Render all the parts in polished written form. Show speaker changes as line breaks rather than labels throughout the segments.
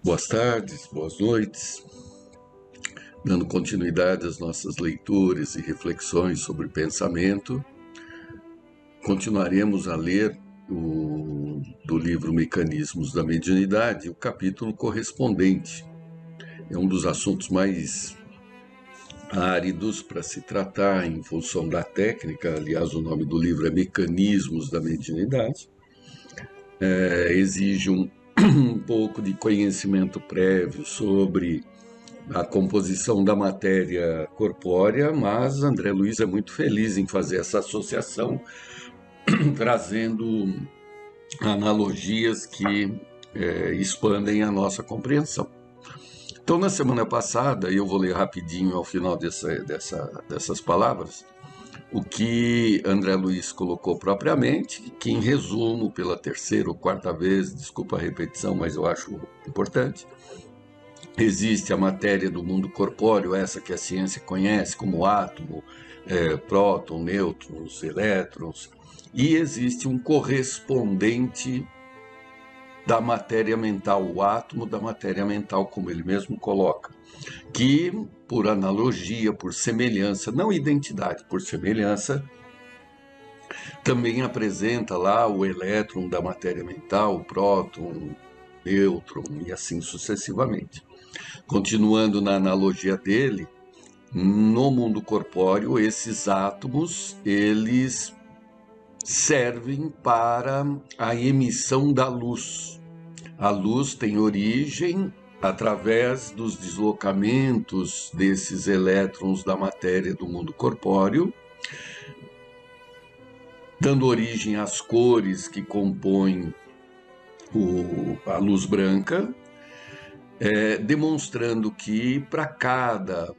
Boas tardes, boas noites. Dando continuidade às nossas leituras e reflexões sobre pensamento, continuaremos a ler do livro Mecanismos da Mediunidade, o capítulo correspondente. É um dos assuntos mais áridos para se tratar em função da técnica. Aliás, o nome do livro é Mecanismos da Mediunidade. Exige um pouco de conhecimento prévio sobre a composição da matéria corpórea, mas André Luiz é muito feliz em fazer essa associação, trazendo analogias que expandem a nossa compreensão. Então, na semana passada, eu vou ler rapidinho ao final dessas palavras, o que André Luiz colocou propriamente, que em resumo, pela terceira ou quarta vez, desculpa a repetição, mas eu acho importante, existe a matéria do mundo corpóreo, essa que a ciência conhece como átomo, próton, nêutrons, elétrons, e existe um correspondente da matéria mental, o átomo da matéria mental, como ele mesmo coloca, que, por analogia, por semelhança, não identidade, por semelhança, também apresenta lá o elétron da matéria mental, o próton, o nêutron e assim sucessivamente. Continuando na analogia dele, no mundo corpóreo, esses átomos, eles servem para a emissão da luz. A luz tem origem através dos deslocamentos desses elétrons da matéria do mundo corpóreo, dando origem às cores que compõem a luz branca, demonstrando que para cada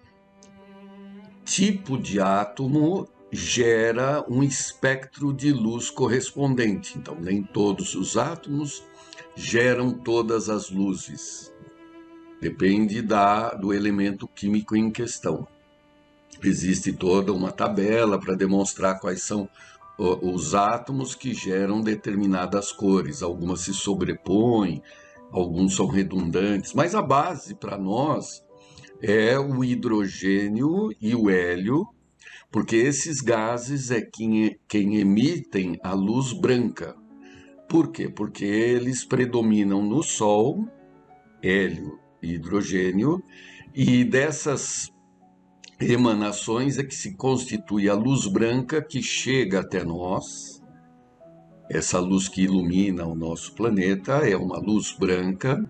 tipo de átomo gera um espectro de luz correspondente. Então, nem todos os átomos geram todas as luzes. Depende do elemento químico em questão. Existe toda uma tabela para demonstrar quais são os átomos que geram determinadas cores. Algumas se sobrepõem, alguns são redundantes, mas a base para nós é o hidrogênio e o hélio, porque esses gases é quem emitem a luz branca. Por quê? Porque eles predominam no Sol, hélio e hidrogênio, e dessas emanações é que se constitui a luz branca que chega até nós. Essa luz que ilumina o nosso planeta é uma luz branca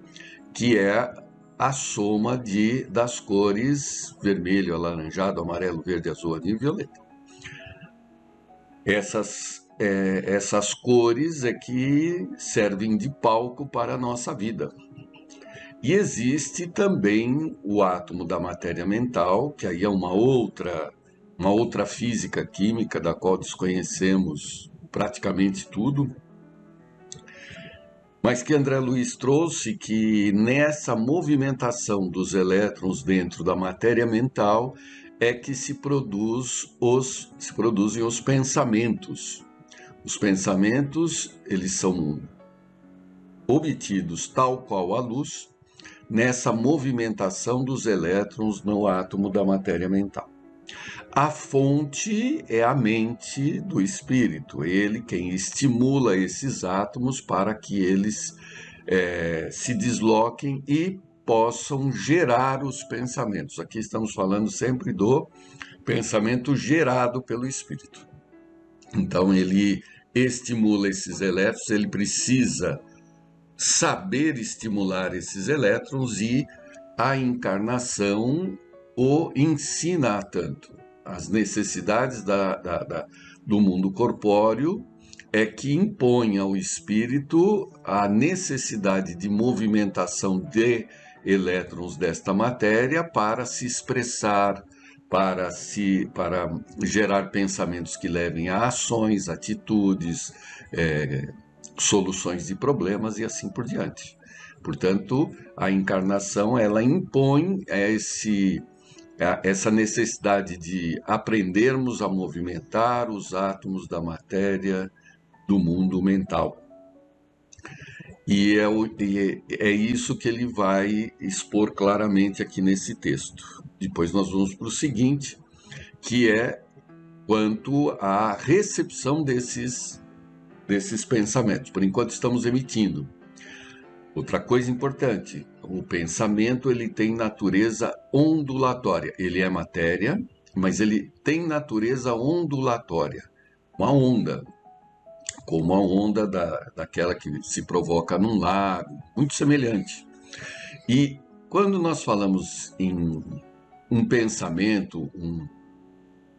que é a soma das cores vermelho, alaranjado, amarelo, verde, azul e violeta. Essas cores é que servem de palco para a nossa vida. E existe também o átomo da matéria mental, que aí é uma outra física química da qual desconhecemos praticamente tudo, mas que André Luiz trouxe que nessa movimentação dos elétrons dentro da matéria mental é que se produzem os pensamentos. Os pensamentos, eles são obtidos tal qual a luz nessa movimentação dos elétrons no átomo da matéria mental. A fonte é a mente do espírito, ele quem estimula esses átomos para que eles se desloquem e possam gerar os pensamentos. Aqui estamos falando sempre do pensamento gerado pelo espírito. Então ele estimula esses elétrons, ele precisa saber estimular esses elétrons e a encarnação o ensina a tanto. As necessidades do mundo corpóreo é que impõe ao espírito a necessidade de movimentação de elétrons desta matéria para se expressar, para gerar pensamentos que levem a ações, atitudes, soluções de problemas e assim por diante. Portanto, a encarnação ela impõe essa necessidade de aprendermos a movimentar os átomos da matéria do mundo mental. E é isso que ele vai expor claramente aqui nesse texto. Depois nós vamos para o seguinte, que é quanto à recepção desses pensamentos. Por enquanto estamos emitindo. Outra coisa importante, o pensamento ele tem natureza ondulatória. Ele é matéria, mas ele tem natureza ondulatória. Uma onda, como a onda daquela que se provoca num lago, muito semelhante. E quando nós falamos em um pensamento,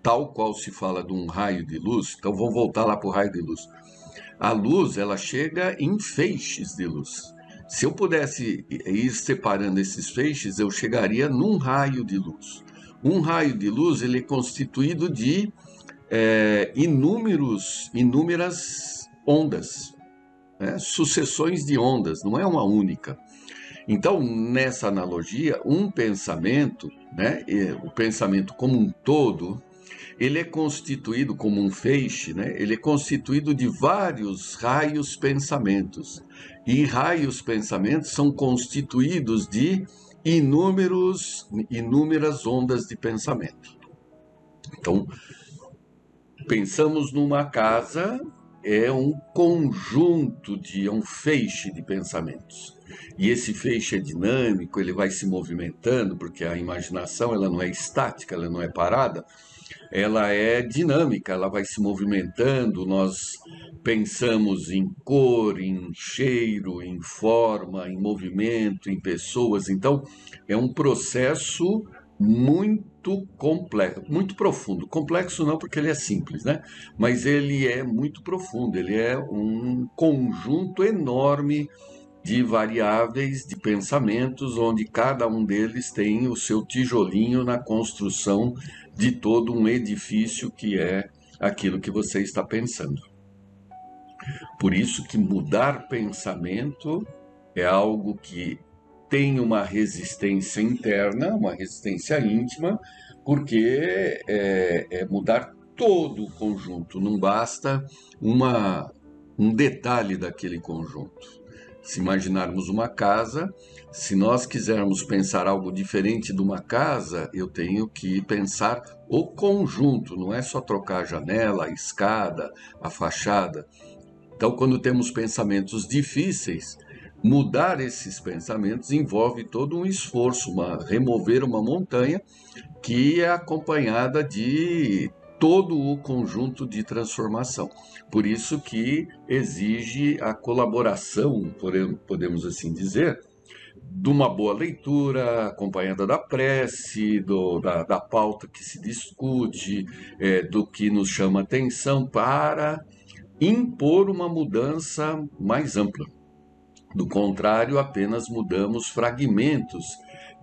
tal qual se fala de um raio de luz, então vamos voltar lá para o raio de luz. A luz, ela chega em feixes de luz. Se eu pudesse ir separando esses feixes, eu chegaria num raio de luz. Um raio de luz, ele é constituído de inúmeras ondas, né? Sucessões de ondas, não é uma única. Então, nessa analogia, um pensamento, né, o pensamento como um todo, ele é constituído como um feixe, né? Ele é constituído de vários raios pensamentos. E raios pensamentos são constituídos de inúmeras ondas de pensamento. Então, pensamos numa casa, é um conjunto é um feixe de pensamentos. E esse feixe é dinâmico, ele vai se movimentando, porque a imaginação ela não é estática, ela não é parada, ela é dinâmica, ela vai se movimentando, nós pensamos em cor, em cheiro, em forma, em movimento, em pessoas. Então, é um processo muito complexo, muito profundo. Complexo não, porque ele é simples, né? Mas ele é muito profundo, ele é um conjunto enorme de variáveis, de pensamentos, onde cada um deles tem o seu tijolinho na construção de todo um edifício que é aquilo que você está pensando. Por isso que mudar pensamento é algo que tem uma resistência interna, uma resistência íntima, porque é mudar todo o conjunto, não basta um detalhe daquele conjunto. Se imaginarmos uma casa, se nós quisermos pensar algo diferente de uma casa, eu tenho que pensar o conjunto, não é só trocar a janela, a escada, a fachada. Então, quando temos pensamentos difíceis, mudar esses pensamentos envolve todo um esforço, remover uma montanha que é acompanhada de todo o conjunto de transformação. Por isso que exige a colaboração, podemos assim dizer, de uma boa leitura, acompanhada da prece, da pauta que se discute, do que nos chama atenção para impor uma mudança mais ampla. Do contrário, apenas mudamos fragmentos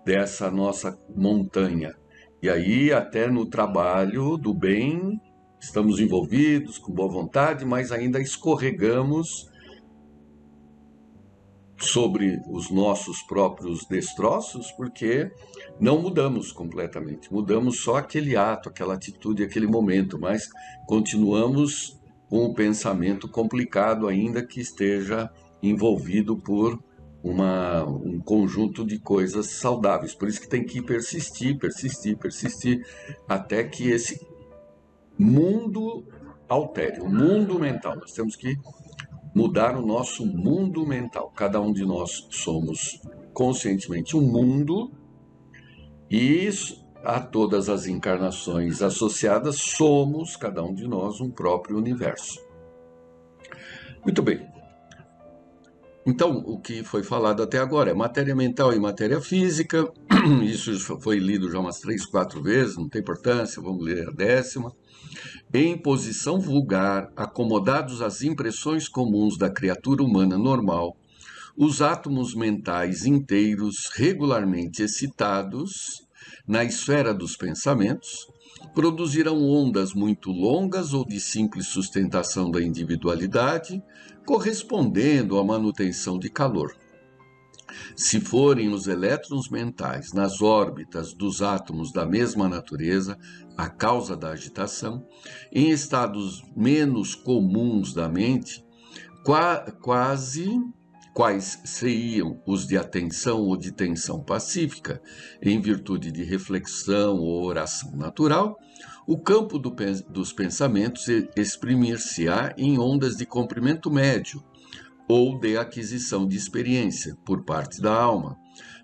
dessa nossa montanha. E aí, até no trabalho do bem, estamos envolvidos com boa vontade, mas ainda escorregamos sobre os nossos próprios destroços, porque não mudamos completamente. Mudamos só aquele ato, aquela atitude, aquele momento, mas continuamos com o pensamento complicado, ainda que esteja envolvido por um conjunto de coisas saudáveis. Por isso que tem que persistir, até que esse mundo altere, o mundo mental. Nós temos que mudar o nosso mundo mental. Cada um de nós somos conscientemente um mundo e a todas as encarnações associadas somos, cada um de nós, um próprio universo. Muito bem. Então, o que foi falado até agora é matéria mental e matéria física. Isso foi lido já umas 3, 4 vezes, não tem importância, vamos ler a 10ª. Em posição vulgar, acomodados às impressões comuns da criatura humana normal, os átomos mentais inteiros, regularmente excitados na esfera dos pensamentos, produzirão ondas muito longas ou de simples sustentação da individualidade, correspondendo à manutenção de calor. Se forem os elétrons mentais nas órbitas dos átomos da mesma natureza, a causa da agitação, em estados menos comuns da mente, quase quais seriam os de atenção ou de tensão pacífica, em virtude de reflexão ou oração natural, o campo dos pensamentos exprimir-se-á em ondas de comprimento médio ou de aquisição de experiência por parte da alma,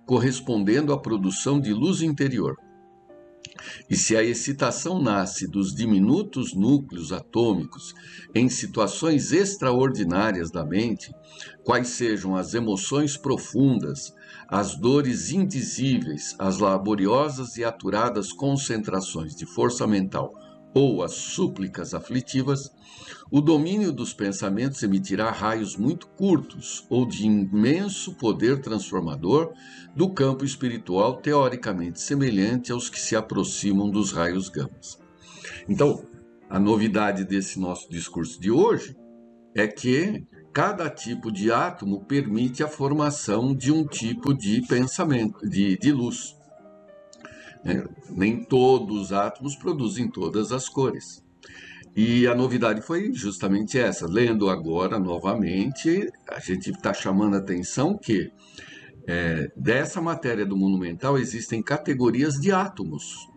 correspondendo à produção de luz interior. E se a excitação nasce dos diminutos núcleos atômicos em situações extraordinárias da mente, quais sejam as emoções profundas, as dores indizíveis, as laboriosas e aturadas concentrações de força mental ou as súplicas aflitivas, o domínio dos pensamentos emitirá raios muito curtos ou de imenso poder transformador do campo espiritual teoricamente semelhante aos que se aproximam dos raios gamas. Então, a novidade desse nosso discurso de hoje é que cada tipo de átomo permite a formação de um tipo de pensamento, de luz. Nem todos os átomos produzem todas as cores. E a novidade foi justamente essa. Lendo agora novamente, a gente está chamando a atenção que dessa matéria do mundo mental existem categorias de átomos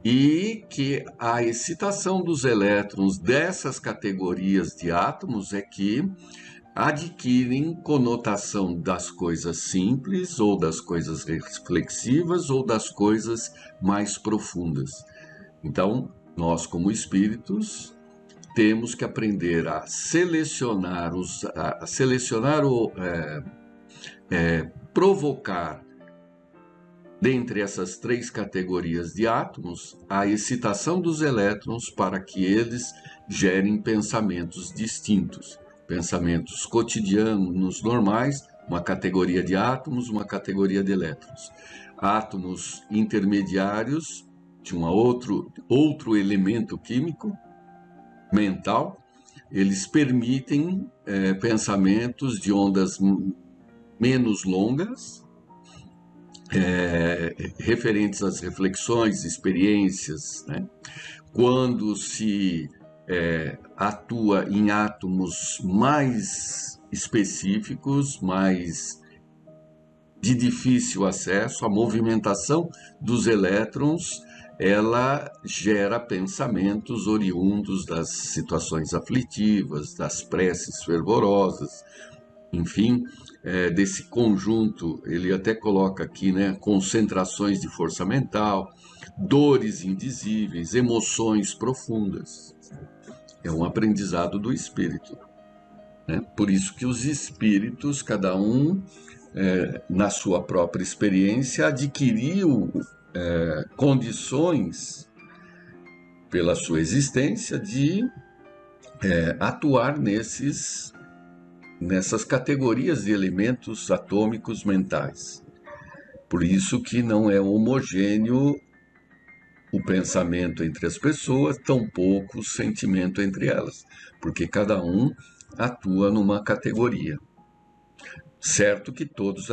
e que a excitação dos elétrons dessas categorias de átomos é que adquirem conotação das coisas simples ou das coisas reflexivas ou das coisas mais profundas. Então, nós como espíritos temos que aprender a selecionar ou provocar dentre essas três categorias de átomos a excitação dos elétrons para que eles gerem pensamentos distintos, pensamentos cotidianos normais, uma categoria de átomos, uma categoria de elétrons. Átomos intermediários de outro elemento químico mental, eles permitem pensamentos de ondas menos longas, referentes às reflexões, experiências, né? Quando se atua em átomos mais específicos, mais de difícil acesso, a movimentação dos elétrons, ela gera pensamentos oriundos das situações aflitivas, das preces fervorosas, enfim, desse conjunto. Ele até coloca aqui, né, concentrações de força mental, dores indizíveis, emoções profundas. É um aprendizado do espírito, né? Por isso que os espíritos, cada um, na sua própria experiência, adquiriu condições, pela sua existência, de atuar nessas categorias de elementos atômicos mentais. Por isso que não é homogêneo o pensamento entre as pessoas, tampouco o sentimento entre elas, porque cada um atua numa categoria. Certo que todos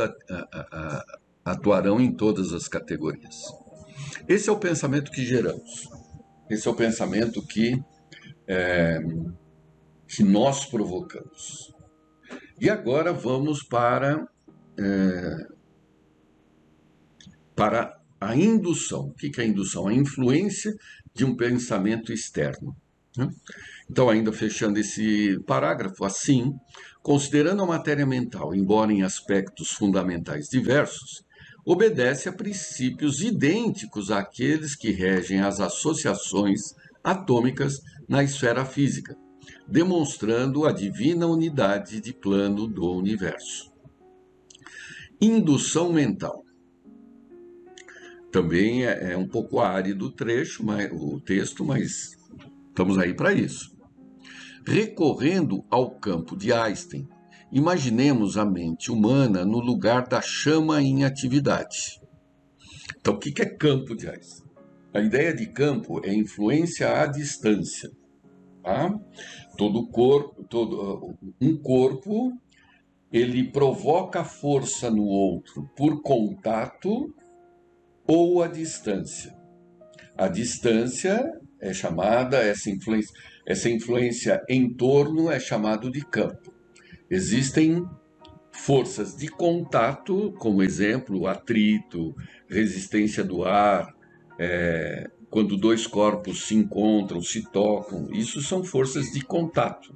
atuarão em todas as categorias. Esse é o pensamento que geramos. Esse é o pensamento que nós provocamos. E agora vamos para a indução. O que é a indução? A influência de um pensamento externo. Então, ainda fechando esse parágrafo, assim, considerando a matéria mental, embora em aspectos fundamentais diversos, obedece a princípios idênticos àqueles que regem as associações atômicas na esfera física, demonstrando a divina unidade de plano do universo. Indução mental. Também é um pouco árido o texto, mas estamos aí para isso. Recorrendo ao campo de Einstein, imaginemos a mente humana no lugar da chama em atividade. Então, o que é campo de Einstein? A ideia de campo é influência à distância. Tá? Um corpo, ele provoca força no outro por contato ou a distância. A distância é chamada, essa influência em torno é chamado de campo. Existem forças de contato, como exemplo, atrito, resistência do ar, quando dois corpos se encontram, se tocam, isso são forças de contato.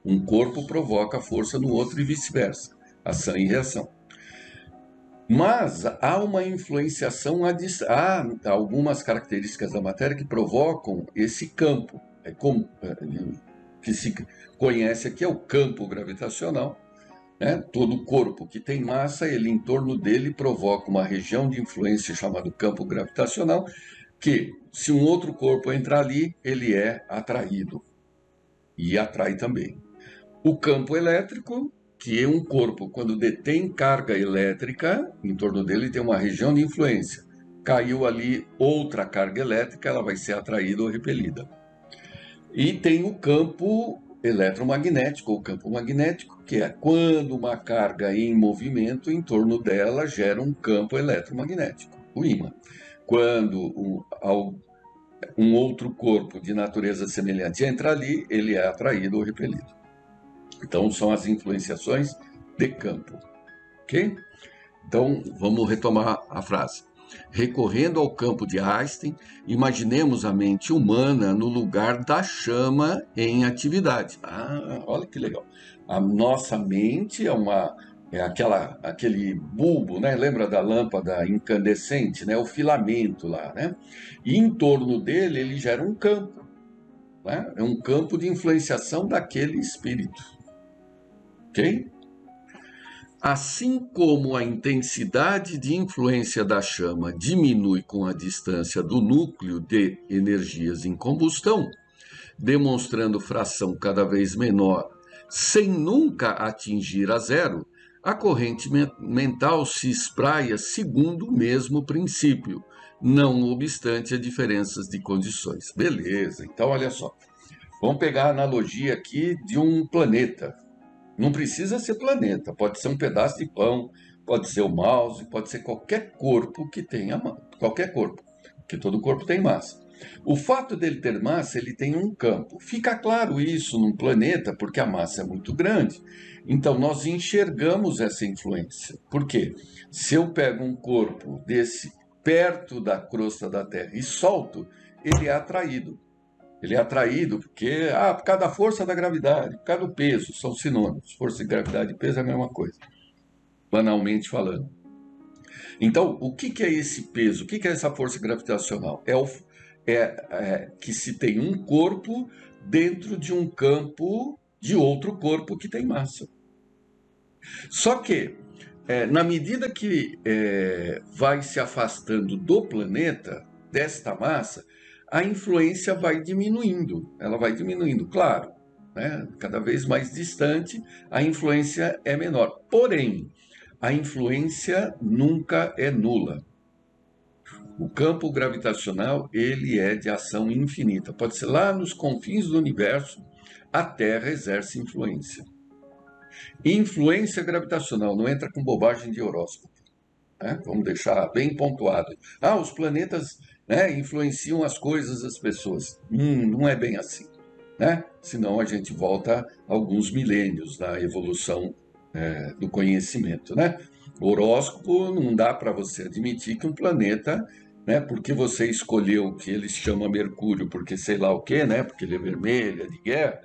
Um corpo provoca força no outro e vice-versa, ação e reação. Mas há uma influenciação, há algumas características da matéria que provocam esse campo, que se conhece aqui é o campo gravitacional. Todo corpo que tem massa, ele em torno dele provoca uma região de influência chamada campo gravitacional, que se um outro corpo entrar ali, ele é atraído e atrai também. O campo elétrico, que é um corpo, quando detém carga elétrica, em torno dele tem uma região de influência. Caiu ali outra carga elétrica, ela vai ser atraída ou repelida. E tem o campo eletromagnético, ou campo magnético, que é quando uma carga em movimento em torno dela gera um campo eletromagnético, o ímã. Quando um outro corpo de natureza semelhante entra ali, ele é atraído ou repelido. Então, são as influenciações de campo, ok? Então, vamos retomar a frase. Recorrendo ao campo de Einstein, imaginemos a mente humana no lugar da chama em atividade. Olha que legal. A nossa mente é aquele bulbo, né? Lembra da lâmpada incandescente, né? O filamento lá, né? E em torno dele, ele gera um campo, né? É um campo de influenciação daquele espírito. Ok? Assim como a intensidade de influência da chama diminui com a distância do núcleo de energias em combustão, demonstrando fração cada vez menor, sem nunca atingir a zero, a corrente mental se espraia segundo o mesmo princípio, não obstante as diferenças de condições. Beleza, então olha só. Vamos pegar a analogia aqui de um planeta. Não precisa ser planeta, pode ser um pedaço de pão, pode ser o mouse, pode ser qualquer corpo que tenha qualquer corpo, porque todo corpo tem massa. O fato dele ter massa, ele tem um campo. Fica claro isso num planeta, porque a massa é muito grande. Então, nós enxergamos essa influência. Por quê? Se eu pego um corpo desse perto da crosta da Terra e solto, ele é atraído. Ele é atraído porque, por causa da força da gravidade, por causa do peso, são sinônimos. Força de gravidade e peso é a mesma coisa, banalmente falando. Então, o que é esse peso? O que é essa força gravitacional? Que se tem um corpo dentro de um campo de outro corpo que tem massa. Só que, na medida que vai se afastando do planeta, desta massa, a influência vai diminuindo. Ela vai diminuindo, claro, né? Cada vez mais distante, a influência é menor. Porém, a influência nunca é nula. O campo gravitacional, ele é de ação infinita. Pode ser lá nos confins do universo, a Terra exerce influência. Influência gravitacional, não entra com bobagem de horóscopo. Né? Vamos deixar bem pontuado. Os planetas, né, influenciam as coisas das pessoas. Não é bem assim. Né? Senão a gente volta alguns milênios na evolução do conhecimento. Né? O horóscopo não dá para você admitir que um planeta, né, porque você escolheu que ele se chama Mercúrio, porque sei lá o quê, né, porque ele é vermelho, é de guerra,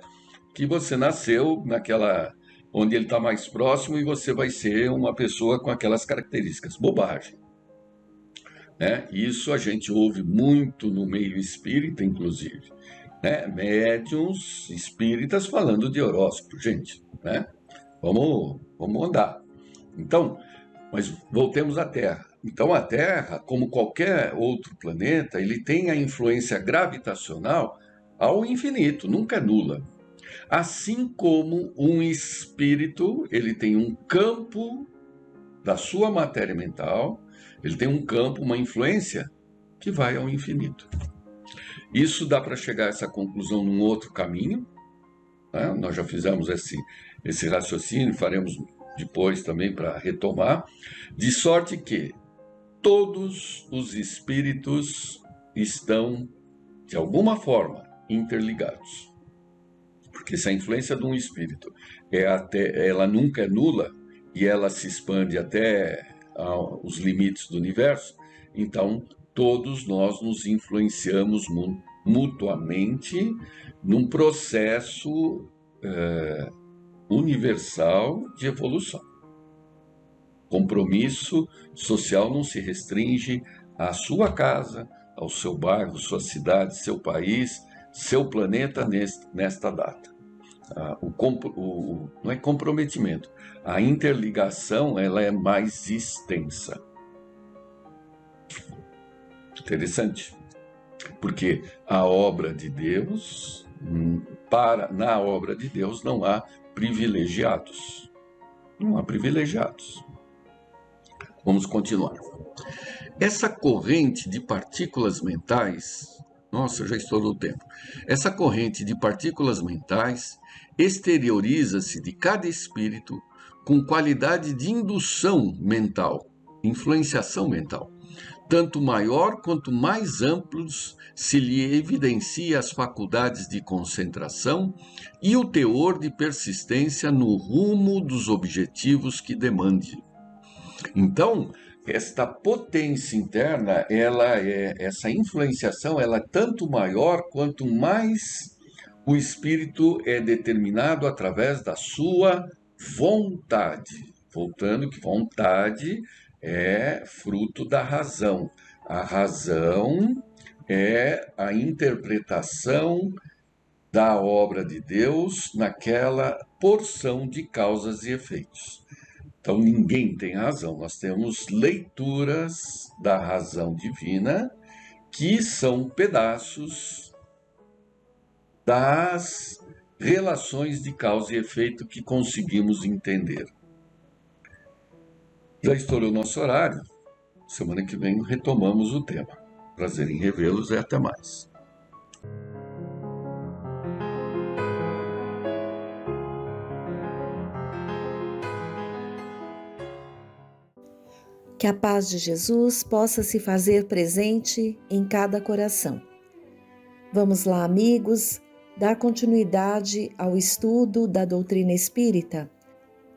que você nasceu naquela onde ele está mais próximo e você vai ser uma pessoa com aquelas características. Bobagem. Né? Isso a gente ouve muito no meio espírita, inclusive. Né? Médiuns espíritas falando de horóscopo, gente. Né? Vamos andar. Então, mas voltemos à Terra. Então, a Terra, como qualquer outro planeta, ele tem a influência gravitacional ao infinito, nunca é nula. Assim como um espírito, ele tem um campo da sua matéria mental, ele tem um campo, uma influência que vai ao infinito. Isso dá para chegar a essa conclusão num outro caminho, né? Nós já fizemos esse raciocínio, faremos depois também para retomar, de sorte que todos os espíritos estão, de alguma forma, interligados. Porque se a influência de um espírito ela nunca é nula, e ela se expande até os limites do universo, então todos nós nos influenciamos mutuamente num processo universal de evolução. Compromisso social não se restringe à sua casa, ao seu bairro, sua cidade, seu país, seu planeta nesta data. Não é comprometimento, a interligação ela é mais extensa. Interessante, porque a obra de Deus, na obra de Deus não há privilegiados. Não há privilegiados. Vamos continuar. Essa corrente de partículas mentais, nossa, já estourou o tempo. Essa corrente de partículas mentais exterioriza-se de cada espírito com qualidade de indução mental, influenciação mental. Tanto maior quanto mais amplos se lhe evidencia as faculdades de concentração e o teor de persistência no rumo dos objetivos que demande. Então, esta potência interna, essa influenciação, ela é tanto maior quanto mais o espírito é determinado através da sua vontade. Voltando que vontade é fruto da razão. A razão é a interpretação da obra de Deus naquela porção de causas e efeitos. Então, ninguém tem razão. Nós temos leituras da razão divina que são pedaços das relações de causa e efeito que conseguimos entender. Já estourou o nosso horário. Semana que vem retomamos o tema. Prazer em revê-los e até mais.
Que a paz de Jesus possa se fazer presente em cada coração. Vamos lá, amigos, dar continuidade ao estudo da doutrina espírita.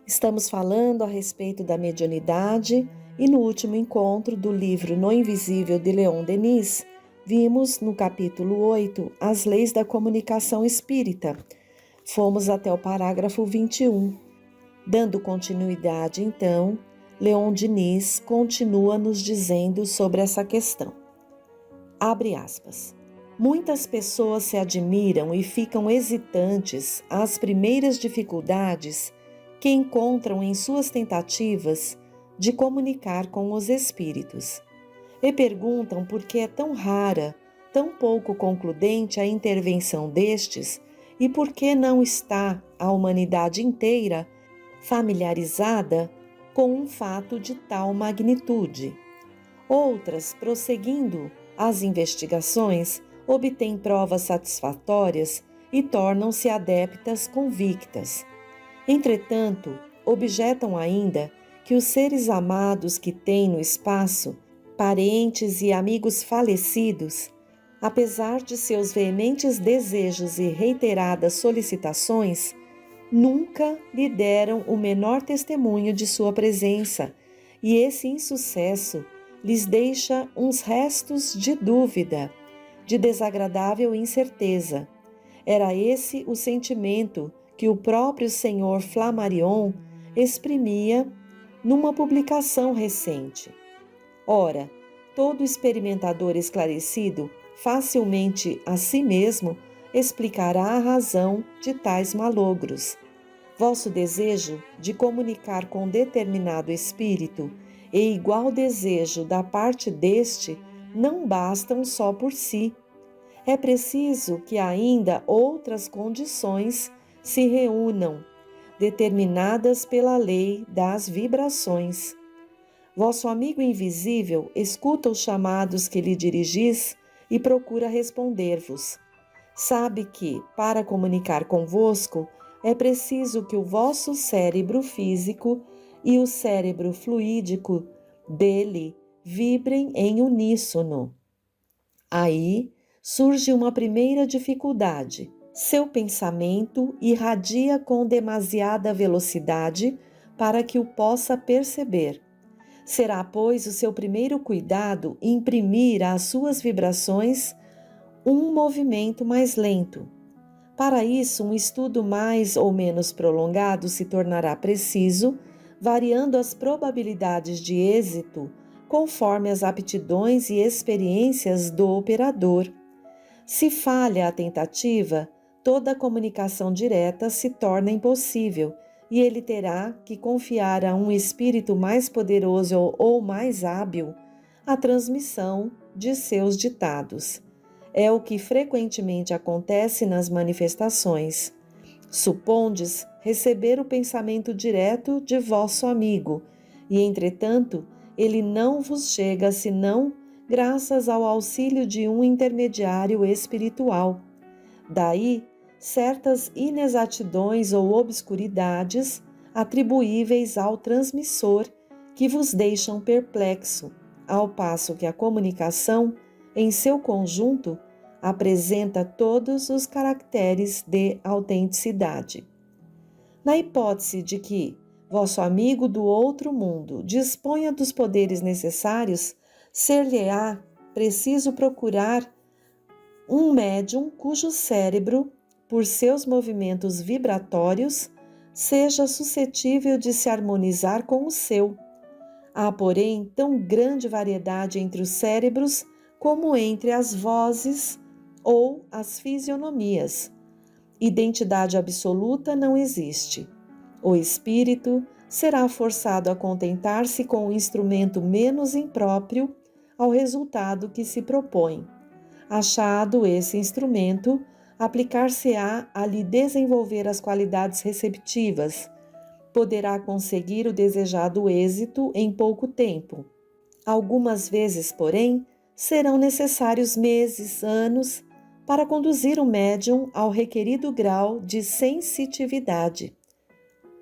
Estamos falando a respeito da mediunidade e no último encontro do livro No Invisível de Leon Denis, vimos no capítulo 8 as leis da comunicação espírita. Fomos até o parágrafo 21. Dando continuidade, então, Leon Denis continua nos dizendo sobre essa questão. Abre aspas. Muitas pessoas se admiram e ficam hesitantes às primeiras dificuldades que encontram em suas tentativas de comunicar com os espíritos. E perguntam por que é tão rara, tão pouco concludente a intervenção destes e por que não está a humanidade inteira familiarizada com um fato de tal magnitude. Outras, prosseguindo as investigações, obtêm provas satisfatórias e tornam-se adeptas convictas. Entretanto, objetam ainda que os seres amados que têm no espaço, parentes e amigos falecidos, apesar de seus veementes desejos e reiteradas solicitações, nunca lhe deram o menor testemunho de sua presença, e esse insucesso lhes deixa uns restos de dúvida, de desagradável incerteza. Era esse o sentimento que o próprio Senhor Flammarion exprimia numa publicação recente. Ora, todo experimentador esclarecido facilmente a si mesmo explicará a razão de tais malogros. Vosso desejo de comunicar com determinado espírito e igual desejo da parte deste não bastam só por si. É preciso que ainda outras condições se reúnam, determinadas pela lei das vibrações. Vosso amigo invisível escuta os chamados que lhe dirigis e procura responder-vos. Sabe que, para comunicar convosco, é preciso que o vosso cérebro físico e o cérebro fluídico dele vibrem em uníssono. Aí surge uma primeira dificuldade. Seu pensamento irradia com demasiada velocidade para que o possa perceber. Será, pois, o seu primeiro cuidado imprimir às suas vibrações um movimento mais lento. Para isso, um estudo mais ou menos prolongado se tornará preciso, variando as probabilidades de êxito conforme as aptidões e experiências do operador. Se falha a tentativa, toda a comunicação direta se torna impossível e ele terá que confiar a um espírito mais poderoso ou mais hábil a transmissão de seus ditados. É o que frequentemente acontece nas manifestações. Supondes receber o pensamento direto de vosso amigo, e, entretanto, ele não vos chega senão graças ao auxílio de um intermediário espiritual. Daí, certas inexatidões ou obscuridades atribuíveis ao transmissor que vos deixam perplexo, ao passo que a comunicação, em seu conjunto, apresenta todos os caracteres de autenticidade. Na hipótese de que vosso amigo do outro mundo disponha dos poderes necessários, ser-lhe-á preciso procurar um médium cujo cérebro, por seus movimentos vibratórios, seja suscetível de se harmonizar com o seu. Há, porém, tão grande variedade entre os cérebros como entre as vozes ou as fisionomias. Identidade absoluta não existe. O espírito será forçado a contentar-se com o instrumento menos impróprio ao resultado que se propõe. Achado esse instrumento, aplicar-se-á a lhe desenvolver as qualidades receptivas. Poderá conseguir o desejado êxito em pouco tempo. Algumas vezes, porém, serão necessários meses, anos, para conduzir o médium ao requerido grau de sensitividade.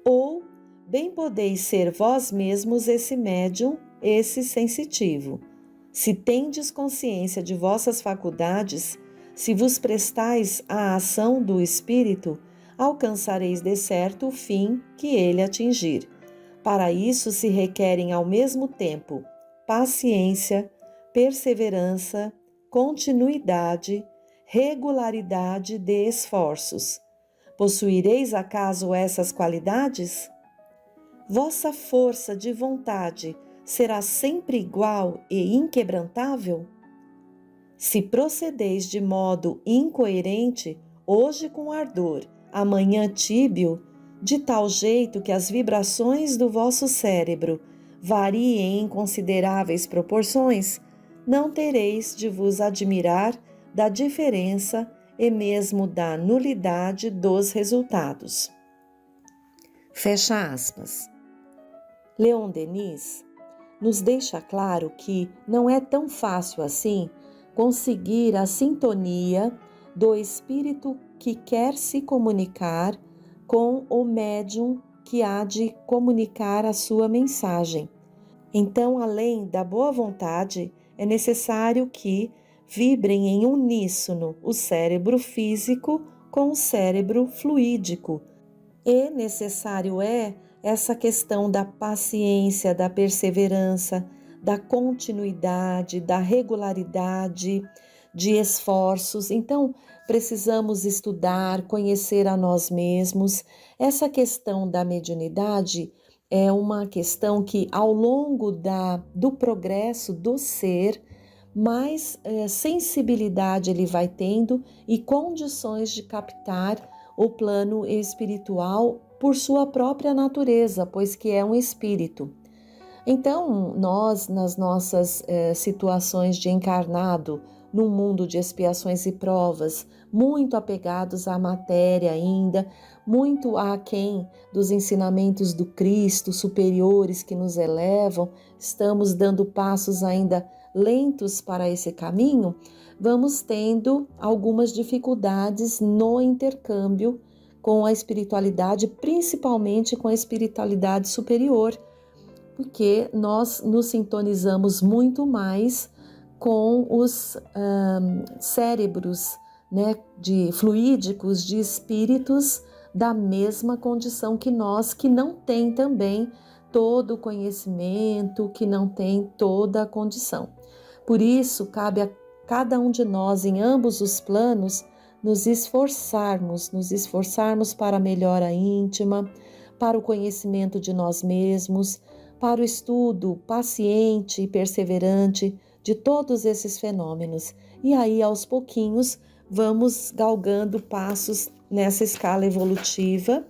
Ou bem podeis ser vós mesmos esse médium, esse sensitivo. Se tendes consciência de vossas faculdades, se vos prestais à ação do Espírito, alcançareis de certo o fim que ele atingir. Para isso se requerem ao mesmo tempo paciência, perseverança, continuidade, regularidade de esforços. Possuireis acaso essas qualidades? Vossa força de vontade será sempre igual e inquebrantável? Se procedeis de modo incoerente, hoje com ardor, amanhã tíbio, de tal jeito que as vibrações do vosso cérebro variem em consideráveis proporções, não tereis de vos admirar da diferença e mesmo da nulidade dos resultados. Fecha aspas. Leon Denis nos deixa claro que não é tão fácil assim conseguir a sintonia do espírito que quer se comunicar com o médium que há de comunicar a sua mensagem. Então, além da boa vontade, é necessário que vibrem em uníssono o cérebro físico com o cérebro fluídico. E necessário é essa questão da paciência, da perseverança, da continuidade, da regularidade de esforços. Então, precisamos estudar, conhecer a nós mesmos. Essa questão da mediunidade é uma questão que, ao longo do progresso do ser, mais sensibilidade ele vai tendo e condições de captar o plano espiritual por sua própria natureza, pois que é um espírito. Então, nós, nas nossas situações de encarnado, num mundo de expiações e provas, muito apegados à matéria ainda, muito aquém dos ensinamentos do Cristo, superiores que nos elevam, estamos dando passos ainda lentos para esse caminho, vamos tendo algumas dificuldades no intercâmbio com a espiritualidade, principalmente com a espiritualidade superior, porque nós nos sintonizamos muito mais com os cérebros, né, fluídicos de espíritos da mesma condição que nós, que não tem também todo o conhecimento, que não tem toda a condição. Por isso, cabe a cada um de nós, em ambos os planos, nos esforçarmos para a melhora íntima, para o conhecimento de nós mesmos, para o estudo paciente e perseverante de todos esses fenômenos. E aí, aos pouquinhos, vamos galgando passos nessa escala evolutiva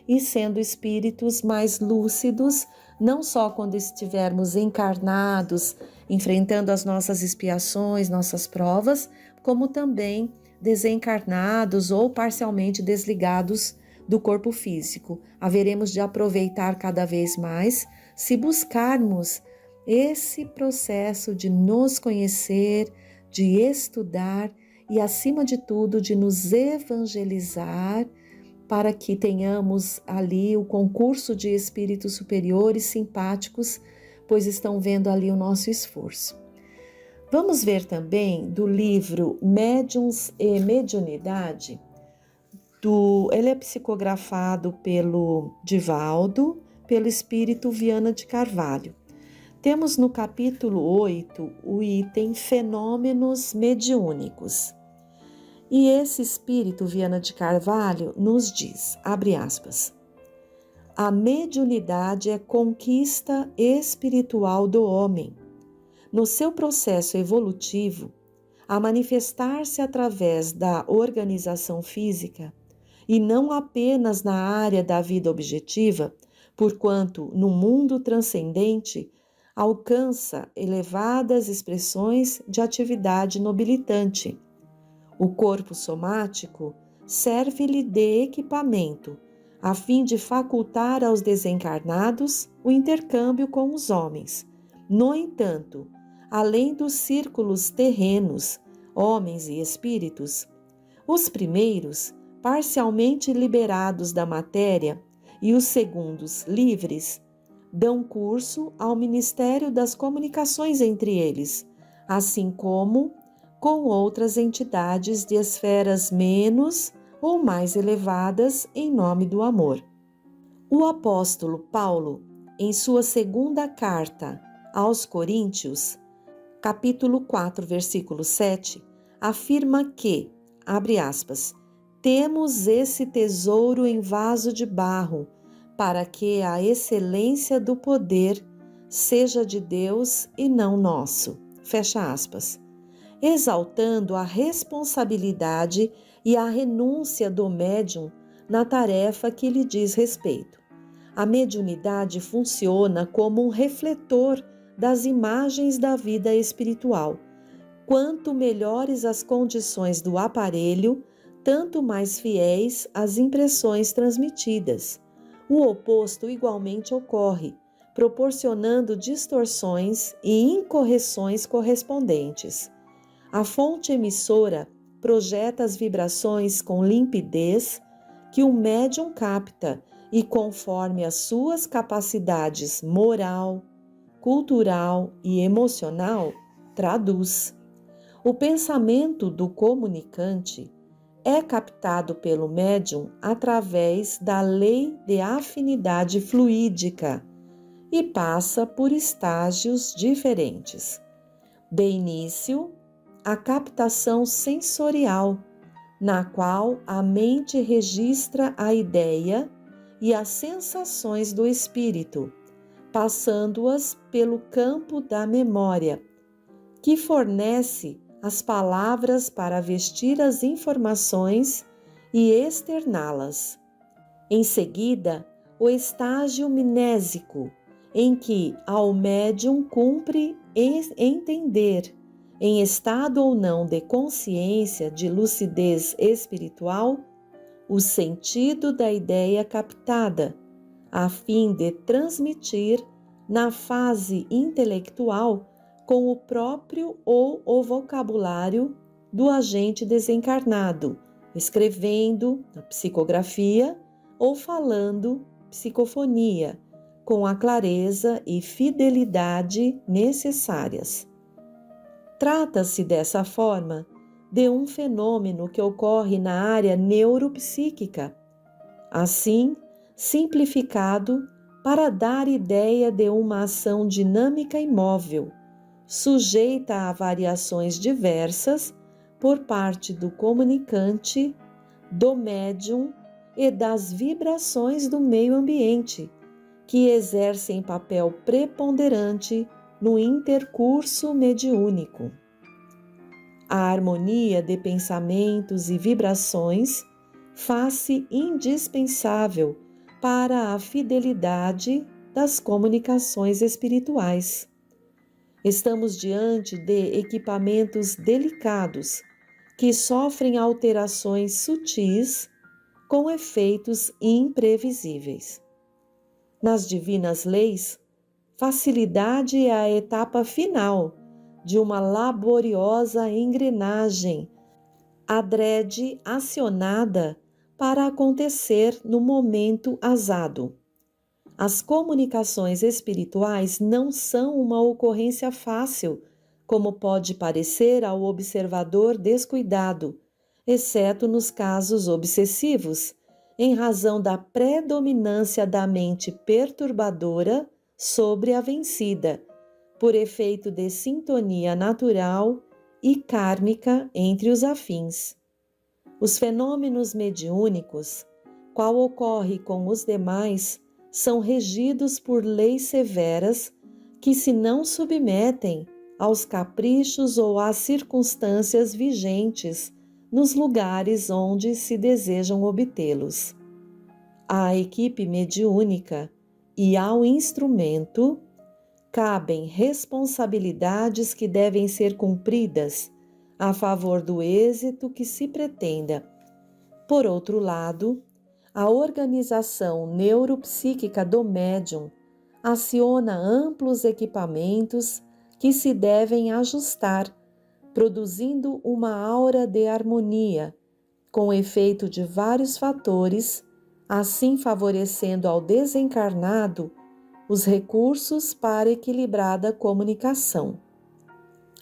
e sendo espíritos mais lúcidos, não só quando estivermos encarnados, enfrentando as nossas expiações, nossas provas, como também desencarnados ou parcialmente desligados do corpo físico. Haveremos de aproveitar cada vez mais se buscarmos esse processo de nos conhecer, de estudar e, acima de tudo, de nos evangelizar, para que tenhamos ali o concurso de espíritos superiores simpáticos, pois estão vendo ali o nosso esforço. Vamos ver também do livro Médiuns e Mediunidade. Ele é psicografado pelo Divaldo, pelo espírito Viana de Carvalho. Temos no capítulo 8 o item Fenômenos Mediúnicos. E esse espírito Viana de Carvalho nos diz, abre aspas, a mediunidade é conquista espiritual do homem. No seu processo evolutivo, a manifestar-se através da organização física, e não apenas na área da vida objetiva, porquanto no mundo transcendente alcança elevadas expressões de atividade nobilitante. O corpo somático serve-lhe de equipamento, a fim de facultar aos desencarnados o intercâmbio com os homens. No entanto, além dos círculos terrenos, homens e espíritos, os primeiros, parcialmente liberados da matéria, e os segundos, livres, dão curso ao ministério das comunicações entre eles, assim como com outras entidades de esferas menos ou mais elevadas em nome do amor. O apóstolo Paulo, em sua segunda carta aos Coríntios, capítulo 4, versículo 7, afirma que, abre aspas, temos esse tesouro em vaso de barro, para que a excelência do poder seja de Deus e não nosso. Fecha aspas. Exaltando a responsabilidade e a renúncia do médium na tarefa que lhe diz respeito. A mediunidade funciona como um refletor das imagens da vida espiritual. Quanto melhores as condições do aparelho, tanto mais fiéis as impressões transmitidas. O oposto igualmente ocorre, proporcionando distorções e incorreções correspondentes. A fonte emissora projeta as vibrações com limpidez que o médium capta e, conforme as suas capacidades moral, cultural e emocional, traduz. O pensamento do comunicante é captado pelo médium através da lei de afinidade fluídica e passa por estágios diferentes. De início, a captação sensorial, na qual a mente registra a ideia e as sensações do espírito, passando-as pelo campo da memória, que fornece as palavras para vestir as informações e externá-las. Em seguida, o estágio mnésico, em que ao médium cumpre entender, em estado ou não de consciência de lucidez espiritual, o sentido da ideia captada, a fim de transmitir na fase intelectual com o próprio ou o vocabulário do agente desencarnado, escrevendo na psicografia ou falando psicofonia, com a clareza e fidelidade necessárias. Trata-se, dessa forma, de um fenômeno que ocorre na área neuropsíquica, assim simplificado para dar ideia de uma ação dinâmica e móvel, sujeita a variações diversas por parte do comunicante, do médium e das vibrações do meio ambiente, que exercem papel preponderante no intercurso mediúnico. A harmonia de pensamentos e vibrações faz-se indispensável para a fidelidade das comunicações espirituais. Estamos diante de equipamentos delicados que sofrem alterações sutis com efeitos imprevisíveis. Nas divinas leis, facilidade é a etapa final de uma laboriosa engrenagem adrede acionada para acontecer no momento azado. As comunicações espirituais não são uma ocorrência fácil, como pode parecer ao observador descuidado, exceto nos casos obsessivos, em razão da predominância da mente perturbadora sobre a vencida, por efeito de sintonia natural e kármica entre os afins. Os fenômenos mediúnicos, qual ocorre com os demais, são regidos por leis severas que se não submetem aos caprichos ou às circunstâncias vigentes nos lugares onde se desejam obtê-los. À equipe mediúnica e ao instrumento cabem responsabilidades que devem ser cumpridas a favor do êxito que se pretenda. Por outro lado, a organização neuropsíquica do médium aciona amplos equipamentos que se devem ajustar, produzindo uma aura de harmonia, com efeito de vários fatores, assim favorecendo ao desencarnado os recursos para equilibrada comunicação.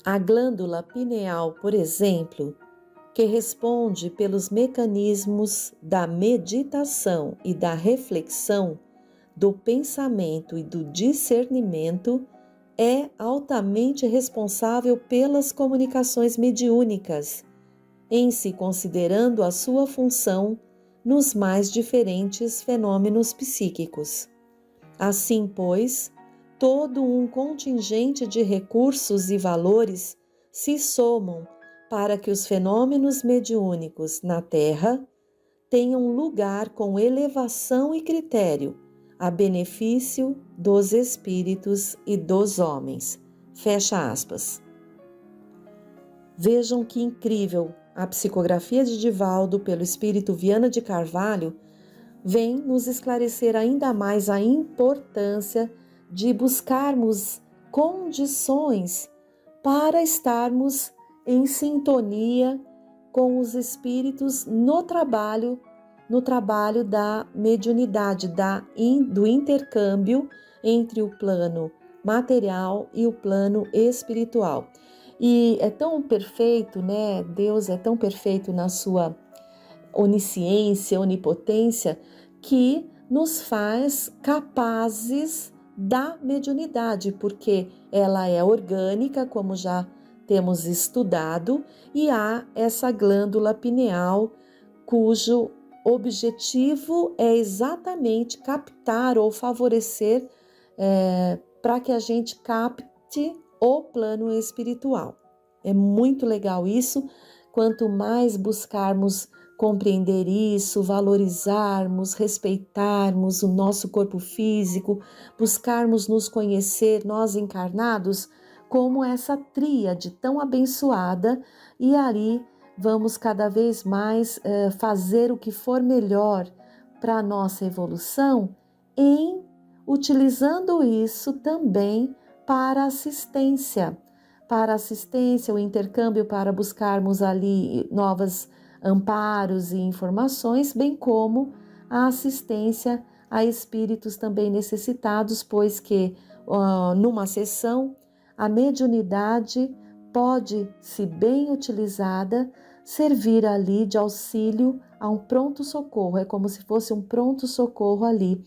A glândula pineal, por exemplo, que responde pelos mecanismos da meditação e da reflexão, do pensamento e do discernimento, é altamente responsável pelas comunicações mediúnicas, em se considerando a sua função nos mais diferentes fenômenos psíquicos. Assim, pois, todo um contingente de recursos e valores se somam para que os fenômenos mediúnicos na Terra tenham lugar com elevação e critério, a benefício dos espíritos e dos homens. Fecha aspas. Vejam que incrível, a psicografia de Divaldo pelo espírito Viana de Carvalho vem nos esclarecer ainda mais a importância de buscarmos condições para estarmos em sintonia com os espíritos no trabalho da mediunidade, do intercâmbio entre o plano material e o plano espiritual. E é tão perfeito, né? Deus é tão perfeito na sua onisciência, onipotência, que nos faz capazes da mediunidade, porque ela é orgânica, como já temos estudado, e há essa glândula pineal, cujo objetivo é exatamente captar ou favorecer para que a gente capte o plano espiritual. É muito legal isso. Quanto mais buscarmos compreender isso, valorizarmos, respeitarmos o nosso corpo físico, buscarmos nos conhecer, nós encarnados, como essa tríade tão abençoada, e ali vamos cada vez mais fazer o que for melhor para a nossa evolução, utilizando isso também para assistência, o intercâmbio, para buscarmos ali novos amparos e informações, bem como a assistência a espíritos também necessitados, pois que numa sessão a mediunidade pode, se bem utilizada, servir ali de auxílio a um pronto-socorro. É como se fosse um pronto-socorro ali.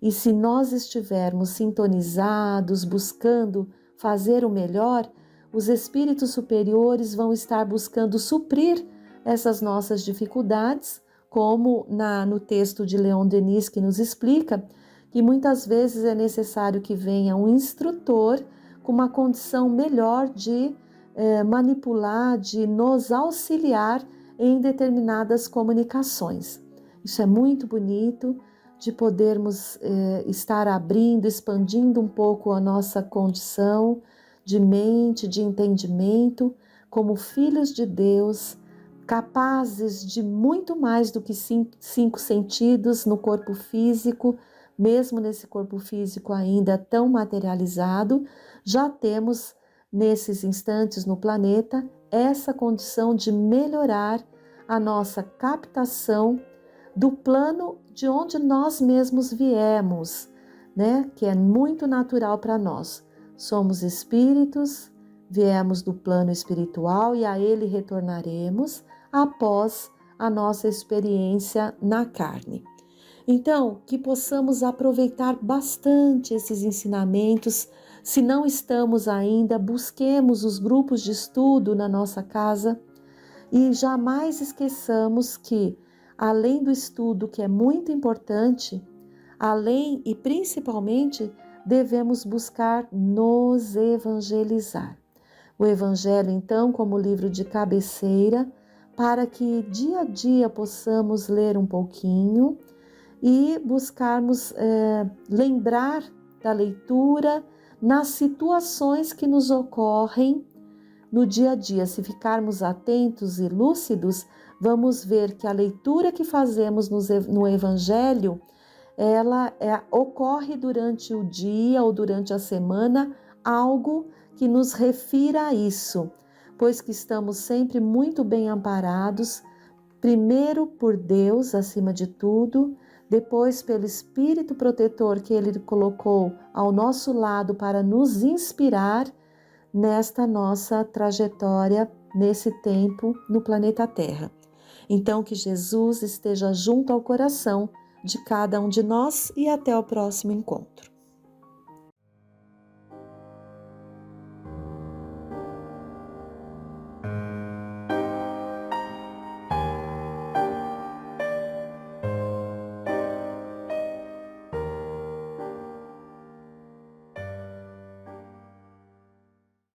E se nós estivermos sintonizados, buscando fazer o melhor, os espíritos superiores vão estar buscando suprir essas nossas dificuldades, como no texto de Leon Denis, que nos explica que muitas vezes é necessário que venha um instrutor com uma condição melhor de manipular, de nos auxiliar em determinadas comunicações. Isso é muito bonito, de podermos estar abrindo, expandindo um pouco a nossa condição de mente, de entendimento, como filhos de Deus, capazes de muito mais do que cinco sentidos no corpo físico, mesmo nesse corpo físico ainda tão materializado, já temos nesses instantes no planeta essa condição de melhorar a nossa captação do plano de onde nós mesmos viemos, né? Que é muito natural para nós. Somos espíritos, viemos do plano espiritual e a ele retornaremos após a nossa experiência na carne. Então, que possamos aproveitar bastante esses ensinamentos. Se não estamos ainda, busquemos os grupos de estudo na nossa casa e jamais esqueçamos que, além do estudo, que é muito importante, além e principalmente devemos buscar nos evangelizar. O Evangelho, então, como livro de cabeceira, para que dia a dia possamos ler um pouquinho e buscarmos lembrar da leitura nas situações que nos ocorrem no dia a dia. Se ficarmos atentos e lúcidos, vamos ver que a leitura que fazemos no Evangelho, ela ocorre durante o dia ou durante a semana, algo que nos refira a isso, pois que estamos sempre muito bem amparados, primeiro por Deus acima de tudo, depois pelo Espírito protetor que Ele colocou ao nosso lado para nos inspirar nesta nossa trajetória, nesse tempo no planeta Terra. Então, que Jesus esteja junto ao coração de cada um de nós e até o próximo encontro.